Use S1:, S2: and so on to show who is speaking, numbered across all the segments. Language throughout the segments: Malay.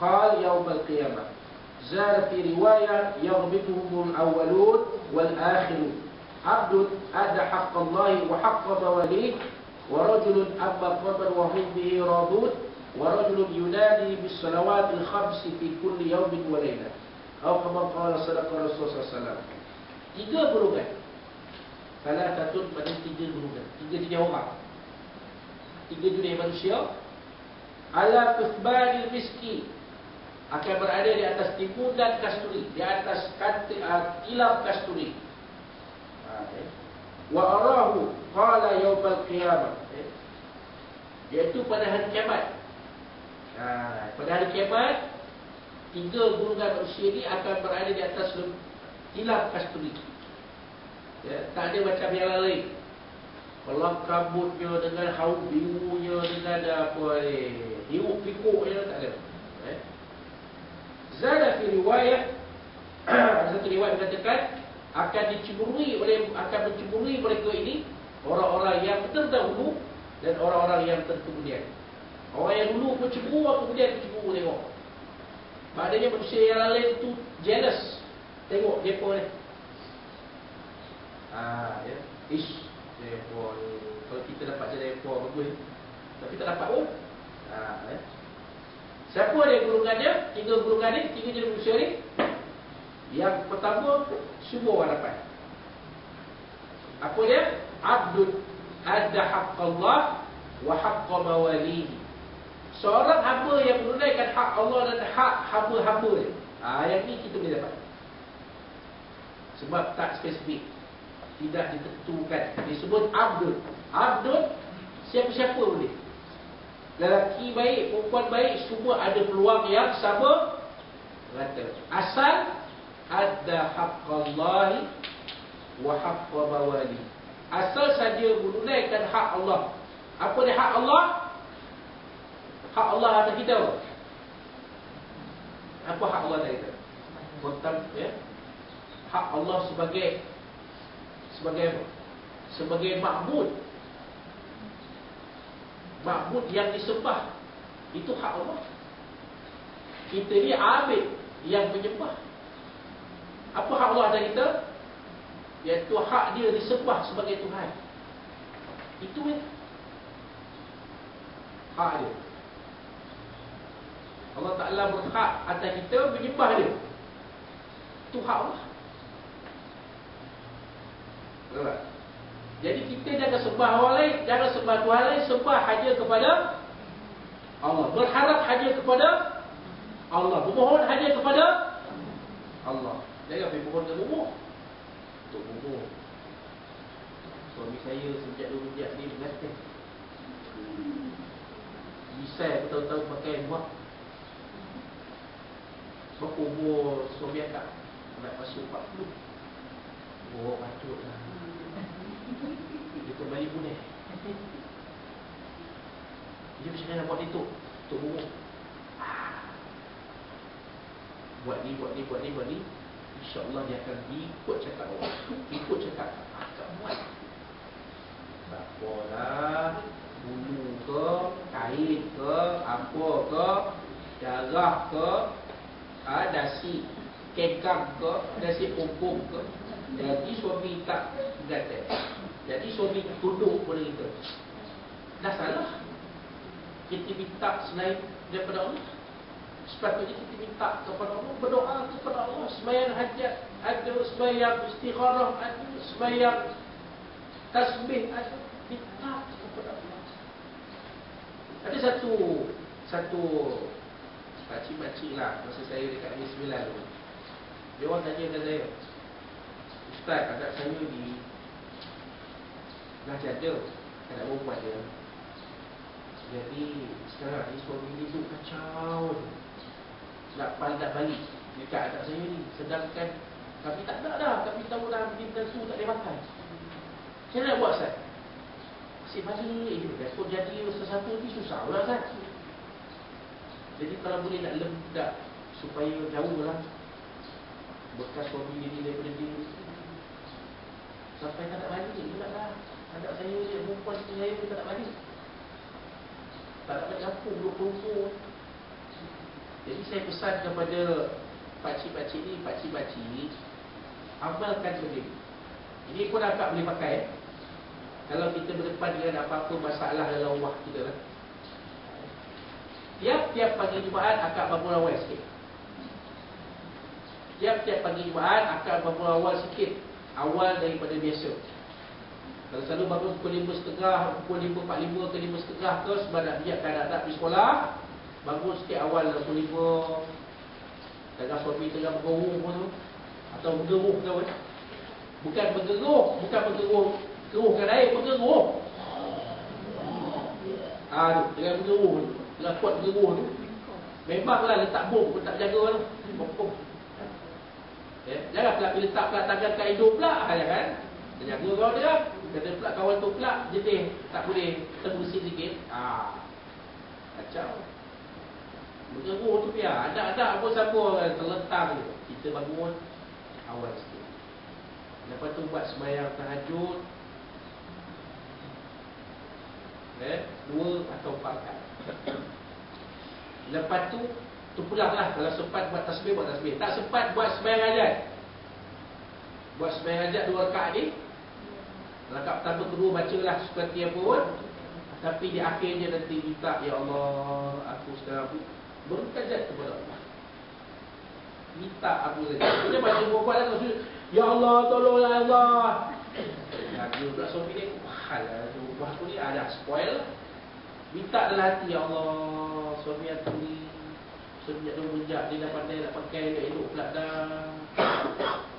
S1: قال يوم القيامة. زاد في رواية يغبطهم الأولون والآخرون. عبد أدى حق الله وحق مواليه، ورجل أما قوما وهم به راضون، ورجل ينادي بالصلوات الخمس في كل يوم وليلة. Atau kama qala sadaqa Rasulullah SAW. Tiga golongan. Salah satu pada tiga golongan. Tiga jenis orang. Tiga jenis manusia. Ala tusbadil miski, akan berada di atas timbunan kasturi, di atas tilam kasturi. Wa arahu qala yaumal qiyamah, iaitu pada hari kiamat. Pada hari kiamat, tiga golongan manusia ini akan berada di atas tilam kasturi. Tak ada macam yang lain. Pelak rambutnya dengan haum birunya, dengan apa hiruk pikuknya, tak ada. Zada fi riwayah, ada satu riwayat mengatakan akan mencemburui mereka ini orang-orang yang terdahulu dan orang-orang yang terkemudian. Orang yang dulu pun cemburu, kemudian cemburu tengok. Maknanya manusia yang lain itu jealous. Tengok depa ni. Ya. Depa ni. Kalau kita dapat jadi depa bagus. Tapi tak dapat pun. Ya. Siapa dia golongannya? Tiga golongan ni, tiga jenis manusia ni. Yang pertama, semua orang dapat. Apa dia? Abdun adda haqqallah wa haqqa mawalihi. Seorang hamba yang menunaikan hak Allah dan hak hamba-hamba dia. Yang ni kita boleh dapat. Sebab tak spesifik, tidak ditentukan. Disebut abdun. Abdun, siapa-siapa boleh. Lelaki baik, perempuan baik, semua ada peluang yang sama rata. Asal ada haqqallahi wa haqqa mawali. Asal saja menunaikan hak Allah. Apa dia hak Allah? Hak Allah atas kita. Apa hak Allah atas kita? Ya? Hak Allah sebagai apa? Sebagai ma'bud. Ma'bud yang disembah. Itu hak Allah. Kita ni abid yang menyembah. Apa hak Allah atas kita? Iaitu hak dia disembah sebagai Tuhan. Itu hak dia. Allah Ta'ala berhak atas kita menyembah dia. Itu hak Allah. Betul? Jadi kita jangan sembah orang lain, jangan sembah Tuhan lain, sembah hanya kepada Allah. Berharap hanya kepada Allah. Bermohon hanya kepada Allah. Jangan pergi mohon ke rumah. Untuk rumah. Suami saya sejak dulu ni berkata, bisa bertahun-tahun pakai buah. Berapa umur suami akak? Nak masuk 40. Oh, patutlah. Dia kembali punah. Dia macam mana nak buat itu? Untuk umur. Buat ni. InsyaAllah dia akan ikut cakap orang. Ikut cakap. Akak buat. Tak apalah. Bulu ke, kain ke, apa ke, darah ke, dasi kekang ke, dasi punggung ke. Jadi suami tak gatal. Jadi suami tunduk pada kita. Dah salah. Kita minta selain daripada Allah. Sepatutnya kita minta kepada Allah, berdoa kepada Allah, sembahyang hajat ada, sembahyang istikharah ada, sembahyang tasbih ada, minta kepada Allah. Ada satu pakcik-pakcik lah, masa saya dekat Negeri Sembilan tu. Dia orang tanya dengan saya, Ustaz, anak saya ni dah janda, tak nak perempuan dia. Jadi sekarang ni suami ni tu kacau, nak balik dekat anak saya ni. Sedangkan kami tak nak dah, kami tahu dah bintang tu tak boleh makan. Macam mana nak buat, Ustaz? Asyik balik je. Besok jadi sesuatu ni susah pula, Ustaz. Jadi kalau boleh nak lemdak supaya jauh lah bekas suami ni daripada dia, sampai tak nak balik pula lah. Anak saya ni, perempuan saya pun tak nak balik. Tak nak balik kampung, duduk perempuan. Jadi saya pesan kepada pakcik-pakcik ni, pakcik-pakcik, amalkan benda ni. Ini pun akak boleh pakai. Kalau kita berdepan dengan apa-apa masalah dalam rumah kita lah. Tiap-tiap pagi Jumaat akak bangun awal sikit. Tiap-tiap pagi Jumaat akak bangun awal sikit. Awal daripada biasa. Kalau selalu bangun pukul 5.30, pukul 5.45 ke 5.30 ke, sebab nak biarkan anak-anak pergi sekolah, bangun sikit awal pukul 5. Tengah suami tengah bergeruh pun tu. Atau bergeruh tau kan. Bukan bergeruh, geruhkan air, bergeruh. Tengah bergeruh tu. Tengah kuat bergeruh tu. Memanglah letak bom pun tak jaga tu. Bom. Ya, jangan pula bila letak pula tangan kat hidung pula. Jangan. Dia jaga kau dia. Kata pula kawan tu pula jetih. Tak boleh terbersih sikit. Kacau. Bergeruh tu biar. Ada pun siapa orang terlentang je. Kita bangun awal sikit. Lepas tu buat sembahyang tahajud 2 atau 4 rakaat. Lepas tu pulanglah. Kalau sempat buat tasbih, buat tasbih. Tak sempat buat sembahyang hajat. Buat sembahyang hajat 2 rakaat ni. Rakaat pertama, kedua bacalah seperti apa pun. Tapi di akhirnya nanti minta, ya Allah, aku sekarang bertajat kepada Allah. Minta aku saja. Dia baca buat lah. Ya Allah, tolonglah Allah. Dia pula suami dia, halah, rumah aku ni ada spoil. Minta dalam hati, ya Allah, suami aku ni sejak dia menjak, dia dah pandai nak pakai elok pula dah.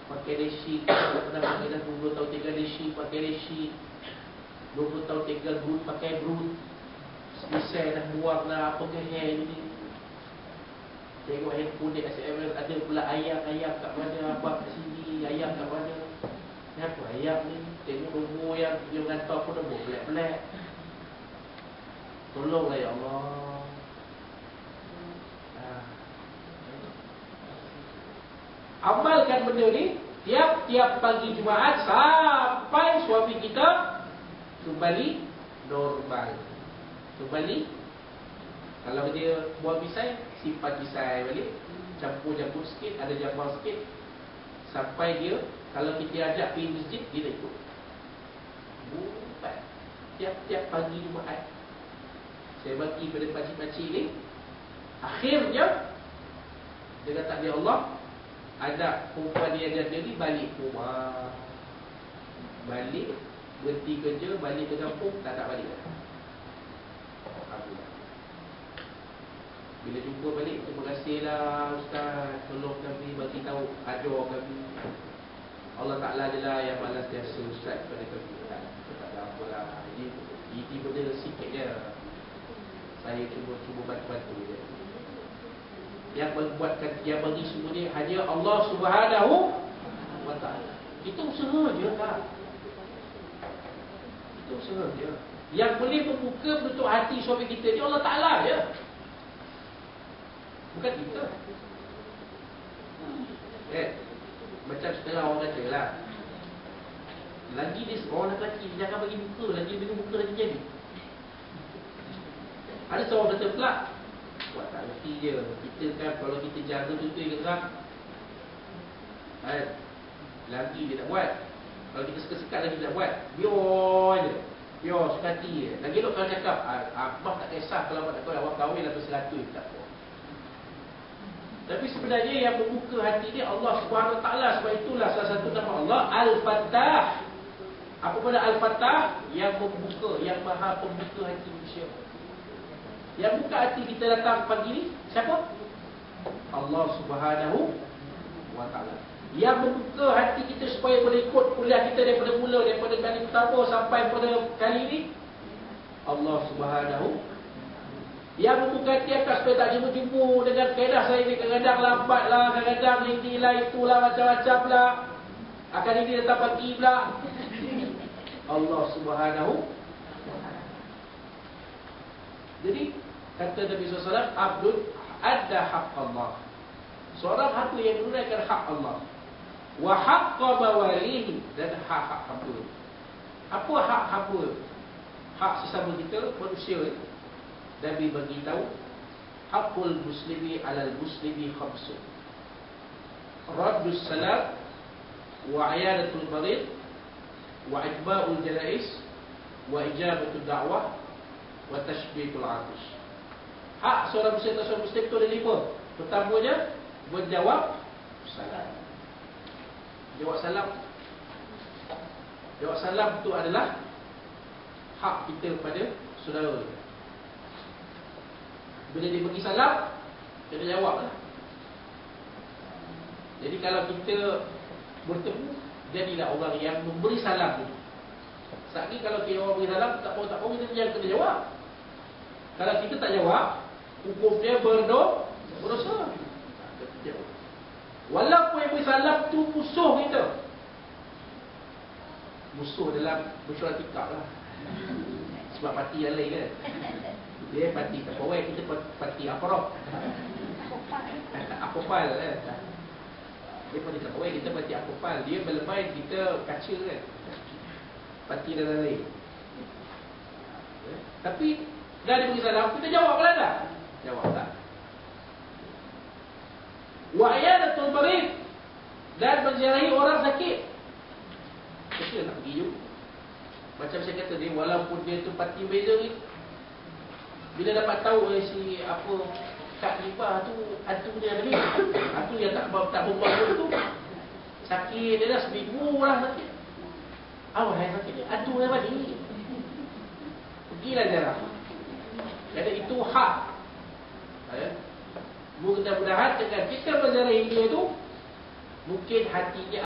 S1: Pakai reshit, tak pernah pakai dah 20 tahun tinggal reshit, pakai reshit. 20 tahun tinggal brood, pakai brood. Selesai dah buang dah apa ke hair ni. Tengok handphone dia SMS, ada pula ayam kat mana, abang kat sini, ayam kat mana. Kenapa ayam ni? Tengok nombor yang dia hantar pun nombor black-black. Tolonglah ya Allah. Amalkan benda ni tiap-tiap pagi Jumaat sampai suami kita kembali normal. Kembali. Kalau dia buang pisai, simpan pisai balik, campur-campur sikit, ada jambang sikit, sampai dia, kalau kita ajak pergi masjid, dia tak ikut. Buat tiap-tiap pagi Jumaat. Saya bagi pada pakcik-pakcik ni. Akhirnya dia kata, ya Allah, anak perempuan dia ajar dia ni balik rumah, balik, berhenti kerja, balik ke kampung, tak nak balik dah. Alhamdulillah. Bila jumpa balik, terima kasihlah Ustaz, tolong kami, bagi tahu, ajar kami. Allah Ta'ala adalah yang balas biasa Ustaz kepada kami. Tak ada apalah. Ini benda sikit je. Saya cuba bantu-bantu je. Yang membuatkan, yang bagi semua ni hanya Allah Subhanahu wa Ta'ala. Itu usaha je tak? Itu usaha je. Yang boleh membuka penutup hati suami kita ni Allah Ta'ala je. Bukan kita. Macam sekarang orang kata lah, lagi dia orang lelaki, jangan bagi buka, lagi bila buka lagi jadi. Ada seorang kata pula, buat tak reti je. Kita kan kalau kita jaga tutup gerak, lagi dia tak buat. Kalau kita sekat-sekat lagi dia tak buat. Biar je. Biar sekati je. Lagi elok kalau cakap, abang tak kisah kalau abang tak tahu awak kahwin atau 100 tak apa. Tapi sebenarnya yang membuka hati dia Allah Subhanahu Wa Taala. Sebab itulah salah satu nama Allah Al-Fattah. Apa benda Al-Fattah? Yang membuka, yang maha pembuka hati manusia. Yang buka hati kita datang pagi ni siapa? Allah Subhanahu Wa Taala. Yang membuka hati kita supaya boleh ikut kuliah kita daripada mula, daripada kali pertama sampai pada kali ini, Allah Subhanahu. Yang membuka hati akak supaya tak jumpa-jumpa dengan kaedah saya ni. Kadang-kadang lambat lah, kadang-kadang ini lah, itulah, macam-macam lah. Akan ini datang pagi pula. Allah Subhanahu. Jadi kata Nabi SAW, Abdul ada hak Allah. Seorang hamba yang menunaikan hak Allah. Wa haqqa mawalihi, dan hak-hak hamba. Apa hak hamba? Hak sesama kita, manusia ni. Nabi bagi tahu Haqqul muslimi 'alal muslimi khamsun. Raddus salam, wa 'iyadatul marid, wa itba'ul janaiz, wa ijabatud da'wah, wa tashbitul 'atish. Hak seorang muslim atau seorang muslim itu ada 5. Pertamanya, menjawab salam. Jawab salam. Jawab salam itu adalah hak kita kepada saudara. Bila dia bagi salam, kita jawablah. Jadi kalau kita bertemu, jadilah orang yang memberi salam itu. Saat ni kalau kita orang beri salam, tak mau kita jangan kena jawab. Kalau kita tak jawab, hukum dia berdosa. Walaupun yang beri salam tu musuh kita, musuh dalam mesyuarat tikak lah. Sebab parti yang lain kan. Dia parti Tupperware, kita parti Aparok. Apopal kan. Dia parti Tupperware, kita parti Apopal. Dia berlemai, kita kaca kan. Parti dan lain. Tapi dah dia bagi salam, kita jawab lah tak? Jawab tak. Wa iyadatul marid, dan menziarahi orang sakit. Kita nak pergi juga. Macam saya kata dia, walaupun dia tu parti beza ni, bila dapat tahu si apa Kak Libah tu hantu dia ni, hantu yang tak berbuat tu sakit, dia dah seminggu lah sakit. Awak yang sakit dia, hantu dia balik. Pergilah jarang. Jadi itu hak. Mudah-mudahan dengan kita menziarahi dia tu, mungkin hatinya